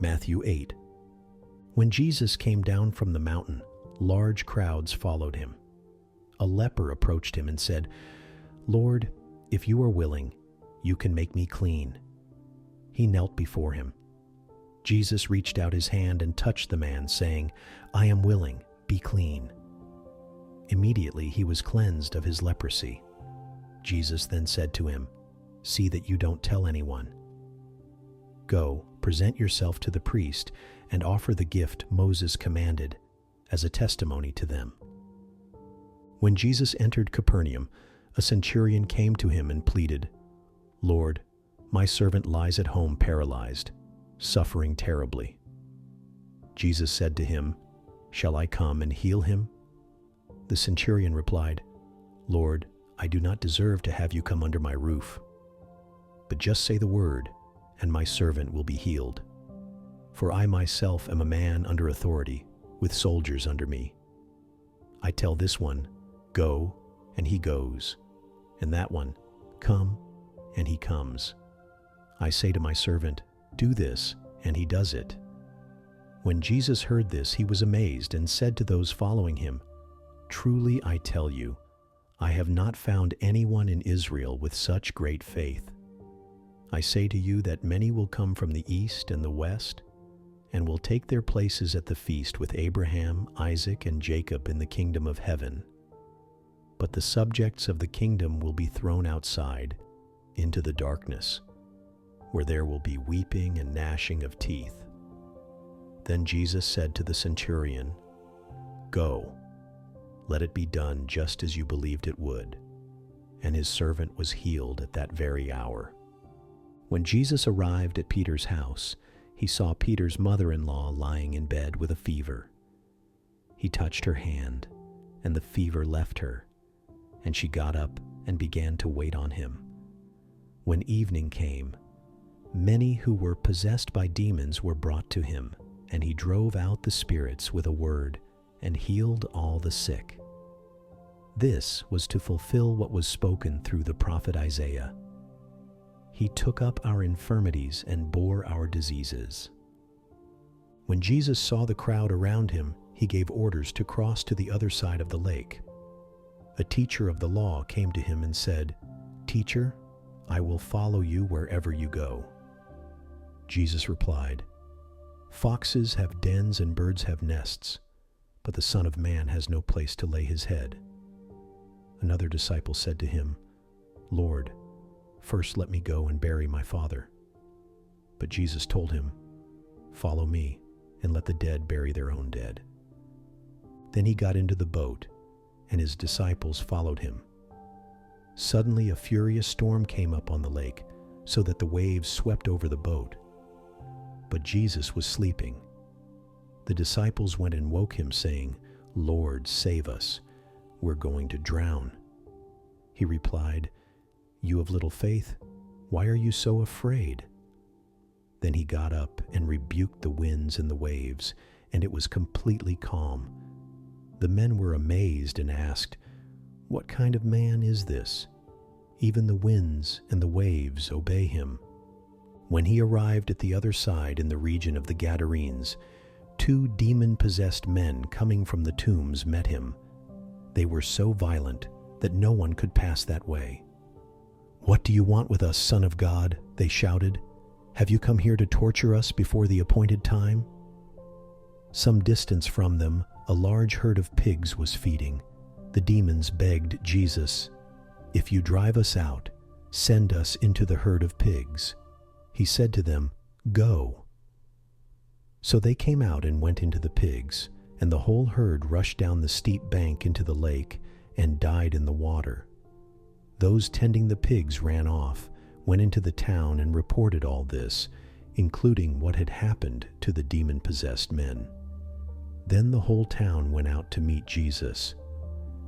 Matthew 8. When Jesus came down from the mountain, large crowds followed him. A leper approached him and said, "Lord, if you are willing, you can make me clean." He knelt before him. Jesus reached out his hand and touched the man, saying, "I am willing, be clean." Immediately he was cleansed of his leprosy. Jesus then said to him, "See that you don't tell anyone. Go, present yourself to the priest, and offer the gift Moses commanded as a testimony to them." When Jesus entered Capernaum, a centurion came to him and pleaded, "Lord, my servant lies at home paralyzed, suffering terribly." Jesus said to him, "Shall I come and heal him?" The centurion replied, "Lord, I do not deserve to have you come under my roof. But just say the word, and my servant will be healed. For I myself am a man under authority, with soldiers under me. I tell this one, 'Go,' and he goes, and that one, 'Come,' and he comes. I say to my servant, 'Do this,' and he does it." When Jesus heard this, he was amazed and said to those following him, "Truly I tell you, I have not found anyone in Israel with such great faith. I say to you that many will come from the east and the west, and will take their places at the feast with Abraham, Isaac, and Jacob in the kingdom of heaven. But the subjects of the kingdom will be thrown outside, into the darkness, where there will be weeping and gnashing of teeth." Then Jesus said to the centurion, "Go, let it be done just as you believed it would." And his servant was healed at that very hour. When Jesus arrived at Peter's house, he saw Peter's mother-in-law lying in bed with a fever. He touched her hand, and the fever left her, and she got up and began to wait on him. When evening came, many who were possessed by demons were brought to him, and he drove out the spirits with a word and healed all the sick. This was to fulfill what was spoken through the prophet Isaiah. He took up our infirmities and bore our diseases. When Jesus saw the crowd around him, he gave orders to cross to the other side of the lake. A teacher of the law came to him and said, "Teacher, I will follow you wherever you go." Jesus replied, "Foxes have dens and birds have nests, but the Son of Man has no place to lay his head." Another disciple said to him, "Lord, first let me go and bury my father." But Jesus told him, "Follow me, and let the dead bury their own dead." Then he got into the boat, and his disciples followed him. Suddenly a furious storm came up on the lake, so that the waves swept over the boat. But Jesus was sleeping. The disciples went and woke him, saying, "Lord, save us. We're going to drown." He replied, "You of little faith, why are you so afraid?" Then he got up and rebuked the winds and the waves, and it was completely calm. The men were amazed and asked, "What kind of man is this? Even the winds and the waves obey him." When he arrived at the other side in the region of the Gadarenes, 2 demon-possessed men coming from the tombs met him. They were so violent that no one could pass that way. "What do you want with us, Son of God?" they shouted. "Have you come here to torture us before the appointed time?" Some distance from them, a large herd of pigs was feeding. The demons begged Jesus, "If you drive us out, send us into the herd of pigs." He said to them, "Go." So they came out and went into the pigs, and the whole herd rushed down the steep bank into the lake and died in the water. Those tending the pigs ran off, went into the town and reported all this, including what had happened to the demon-possessed men. Then the whole town went out to meet Jesus,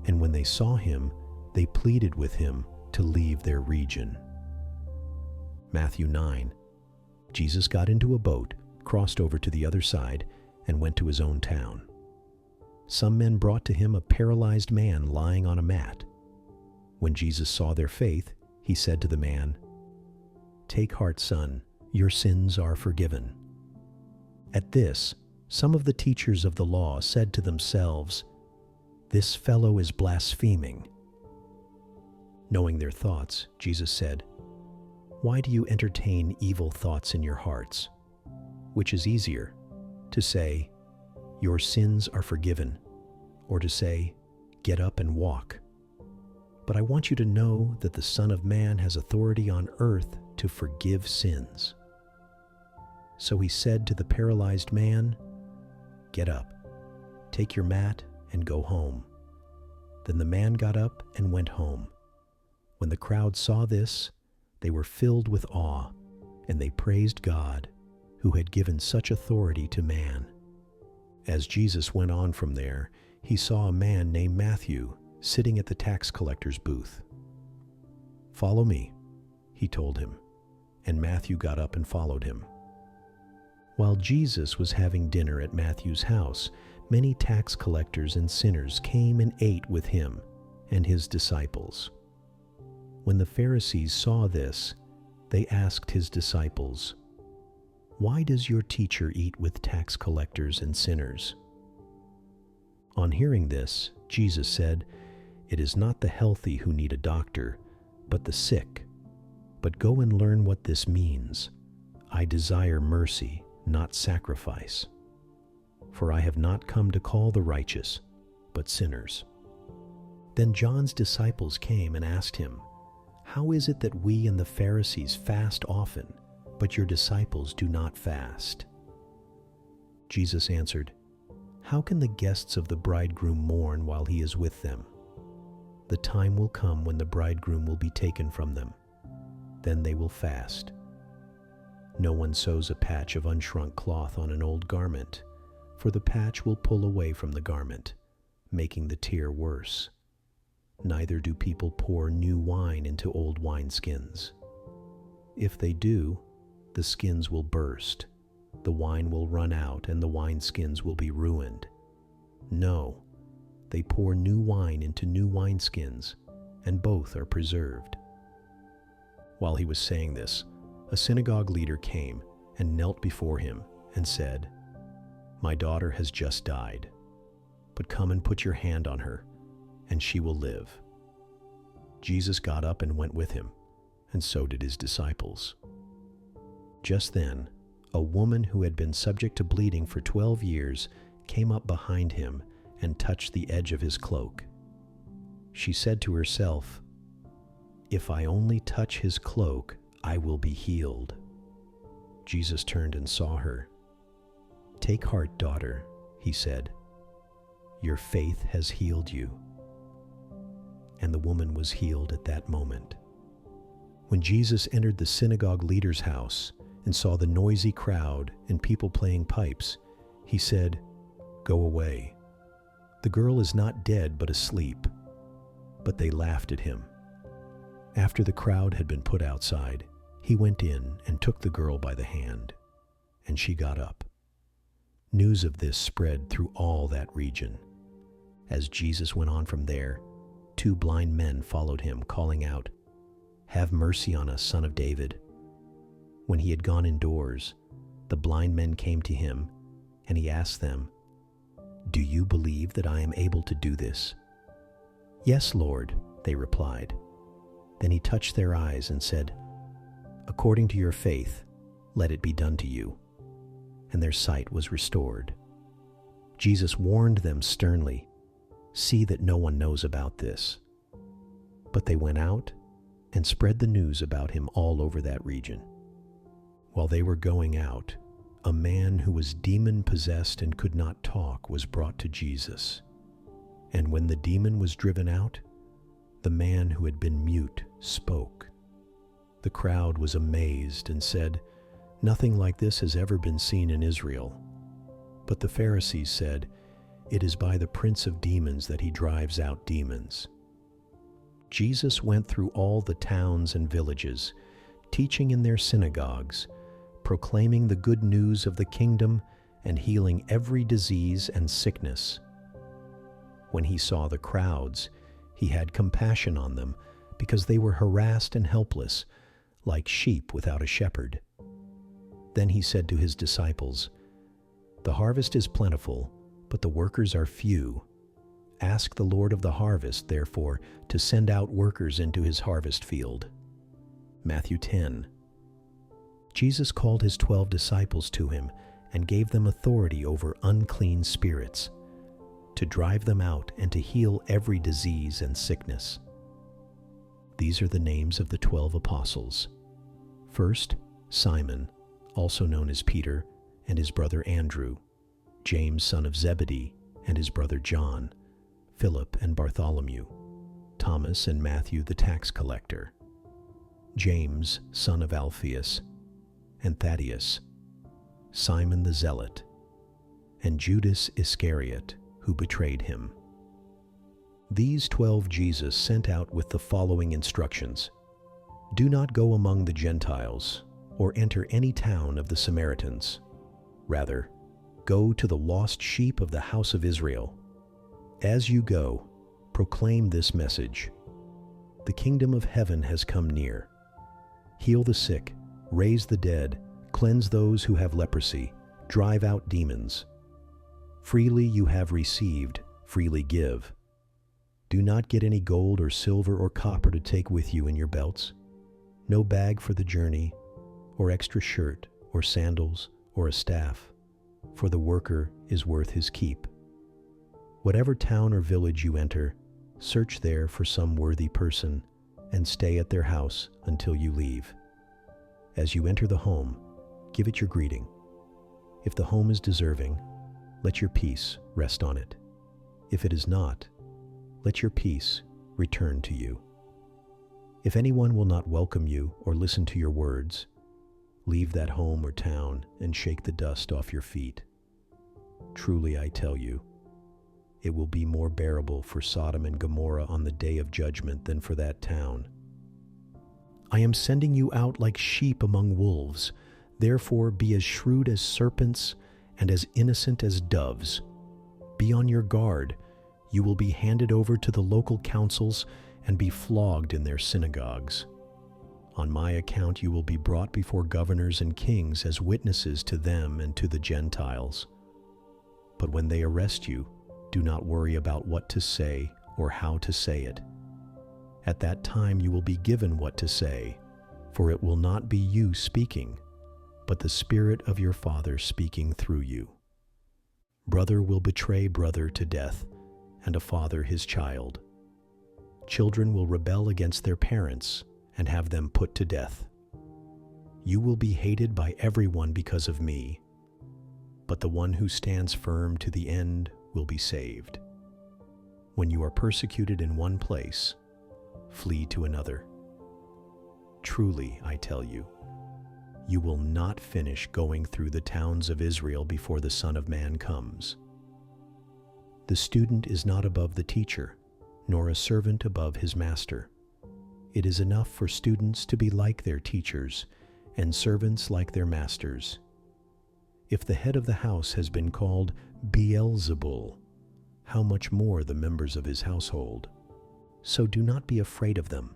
and when they saw him, they pleaded with him to leave their region. Matthew 9. Jesus got into a boat, crossed over to the other side, and went to his own town. Some men brought to him a paralyzed man lying on a mat. When Jesus saw their faith, he said to the man, "Take heart, son, your sins are forgiven." At this, some of the teachers of the law said to themselves, "This fellow is blaspheming." Knowing their thoughts, Jesus said, "Why do you entertain evil thoughts in your hearts? Which is easier, to say, 'Your sins are forgiven,' or to say, 'Get up and walk'? But I want you to know that the Son of Man has authority on earth to forgive sins." So he said to the paralyzed man, "Get up, take your mat, and go home." Then the man got up and went home. When the crowd saw this, they were filled with awe, and they praised God, who had given such authority to man. As Jesus went on from there, he saw a man named Matthew sitting at the tax collector's booth. "Follow me," he told him, and Matthew got up and followed him. While Jesus was having dinner at Matthew's house, many tax collectors and sinners came and ate with him and his disciples. When the Pharisees saw this, they asked his disciples, "Why does your teacher eat with tax collectors and sinners?" On hearing this, Jesus said, "It is not the healthy who need a doctor, but the sick. But go and learn what this means. I desire mercy, not sacrifice. For I have not come to call the righteous, but sinners." Then John's disciples came and asked him, "How is it that we and the Pharisees fast often, but your disciples do not fast?" Jesus answered, "How can the guests of the bridegroom mourn while he is with them? The time will come when the bridegroom will be taken from them. Then they will fast. No one sews a patch of unshrunk cloth on an old garment, for the patch will pull away from the garment, making the tear worse. Neither do people pour new wine into old wineskins. If they do, the skins will burst, the wine will run out, and the wineskins will be ruined. No, they pour new wine into new wineskins, and both are preserved." While he was saying this, a synagogue leader came and knelt before him and said, "My daughter has just died, but come and put your hand on her, and she will live." Jesus got up and went with him, and so did his disciples. Just then, a woman who had been subject to bleeding for 12 years came up behind him and touched the edge of his cloak. She said to herself, "If I only touch his cloak, I will be healed." Jesus turned and saw her. "Take heart, daughter," he said. "Your faith has healed you." And the woman was healed at that moment. When Jesus entered the synagogue leader's house and saw the noisy crowd and people playing pipes, he said, "Go away. The girl is not dead but asleep." But they laughed at him. After the crowd had been put outside, he went in and took the girl by the hand, and she got up. News of this spread through all that region. As Jesus went on from there, 2 blind men followed him, calling out, "Have mercy on us, Son of David." When he had gone indoors, the blind men came to him, and he asked them, "Do you believe that I am able to do this?" "Yes, Lord," they replied. Then he touched their eyes and said, "According to your faith, let it be done to you." And their sight was restored. Jesus warned them sternly, "See that no one knows about this." But they went out and spread the news about him all over that region. While they were going out, a man who was demon-possessed and could not talk was brought to Jesus. And when the demon was driven out, the man who had been mute spoke. The crowd was amazed and said, "Nothing like this has ever been seen in Israel." But the Pharisees said, "It is by the prince of demons that he drives out demons." Jesus went through all the towns and villages, teaching in their synagogues, proclaiming the good news of the kingdom and healing every disease and sickness. When he saw the crowds, he had compassion on them because they were harassed and helpless, like sheep without a shepherd. Then he said to his disciples, The harvest is plentiful, but the workers are few. Ask the Lord of the harvest, therefore, to send out workers into his harvest field. Matthew 10. Jesus called his 12 disciples to him and gave them authority over unclean spirits, to drive them out and to heal every disease and sickness. These are the names of the 12 apostles. First, Simon, also known as Peter, and his brother Andrew, James son of Zebedee, and his brother John, Philip and Bartholomew, Thomas and Matthew the tax collector, James son of Alphaeus, and Thaddeus, Simon the Zealot, and Judas Iscariot, who betrayed him. These 12 Jesus sent out with the following instructions: Do not go among the Gentiles, or enter any town of the Samaritans. Rather, go to the lost sheep of the house of Israel. As you go, proclaim this message: The kingdom of heaven has come near. Heal the sick, raise the dead, cleanse those who have leprosy, drive out demons. Freely you have received, freely give. Do not get any gold or silver or copper to take with you in your belts, no bag for the journey, or extra shirt, or sandals, or a staff, for the worker is worth his keep. Whatever town or village you enter, search there for some worthy person, and stay at their house until you leave. As you enter the home, give it your greeting. If the home is deserving, let your peace rest on it. If it is not, let your peace return to you. If anyone will not welcome you or listen to your words, leave that home or town and shake the dust off your feet. Truly I tell you, it will be more bearable for Sodom and Gomorrah on the day of judgment than for that town. I am sending you out like sheep among wolves. Therefore be as shrewd as serpents and as innocent as doves. Be on your guard. You will be handed over to the local councils and be flogged in their synagogues. On my account you will be brought before governors and kings as witnesses to them and to the Gentiles. But when they arrest you, do not worry about what to say or how to say it. At that time you will be given what to say, for it will not be you speaking, but the Spirit of your Father speaking through you. Brother will betray brother to death, and a father his child. Children will rebel against their parents and have them put to death. You will be hated by everyone because of me, but the one who stands firm to the end will be saved. When you are persecuted in one place, flee to another. Truly, I tell you, you will not finish going through the towns of Israel before the Son of Man comes. The student is not above the teacher, nor a servant above his master. It is enough for students to be like their teachers, and servants like their masters. If the head of the house has been called Beelzebul, how much more the members of his household? So do not be afraid of them,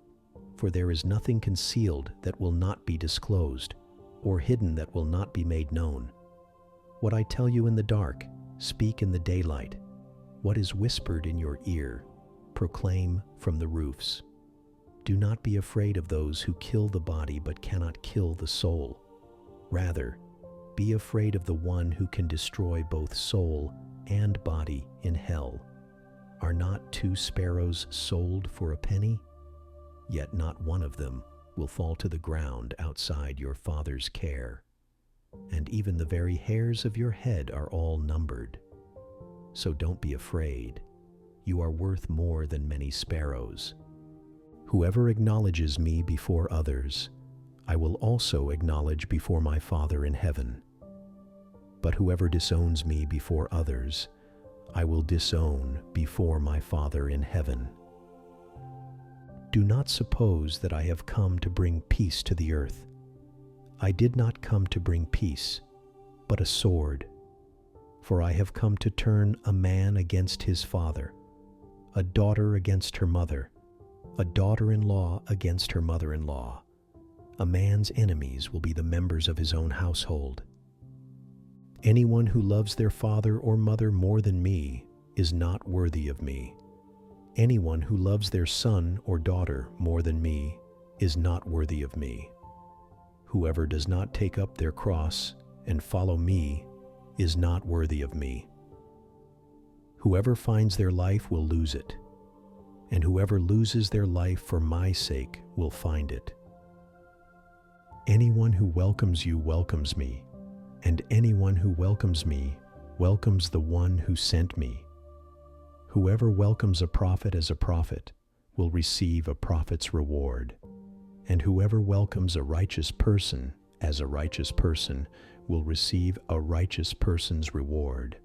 for there is nothing concealed that will not be disclosed, or hidden that will not be made known. What I tell you in the dark, speak in the daylight. What is whispered in your ear, proclaim from the roofs. Do not be afraid of those who kill the body but cannot kill the soul. Rather, be afraid of the one who can destroy both soul and body in hell. Are not 2 sparrows sold for a penny? Yet not one of them will fall to the ground outside your Father's care. And even the very hairs of your head are all numbered. So don't be afraid. You are worth more than many sparrows. Whoever acknowledges me before others, I will also acknowledge before my Father in heaven. But whoever disowns me before others, I will disown before my Father in heaven. Do not suppose that I have come to bring peace to the earth. I did not come to bring peace, but a sword. For I have come to turn a man against his father, a daughter against her mother, a daughter-in-law against her mother-in-law. A man's enemies will be the members of his own household. Anyone who loves their father or mother more than me is not worthy of me. Anyone who loves their son or daughter more than me is not worthy of me. Whoever does not take up their cross and follow me is not worthy of me. Whoever finds their life will lose it, and whoever loses their life for my sake will find it. Anyone who welcomes you welcomes me, and anyone who welcomes me welcomes the one who sent me. Whoever welcomes a prophet as a prophet will receive a prophet's reward, and whoever welcomes a righteous person as a righteous person will receive a righteous person's reward.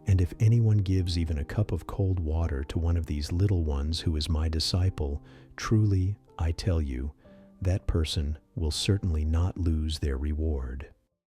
And if anyone gives even a cup of cold water to one of these little ones who is my disciple, truly, I tell you, that person will certainly not lose their reward.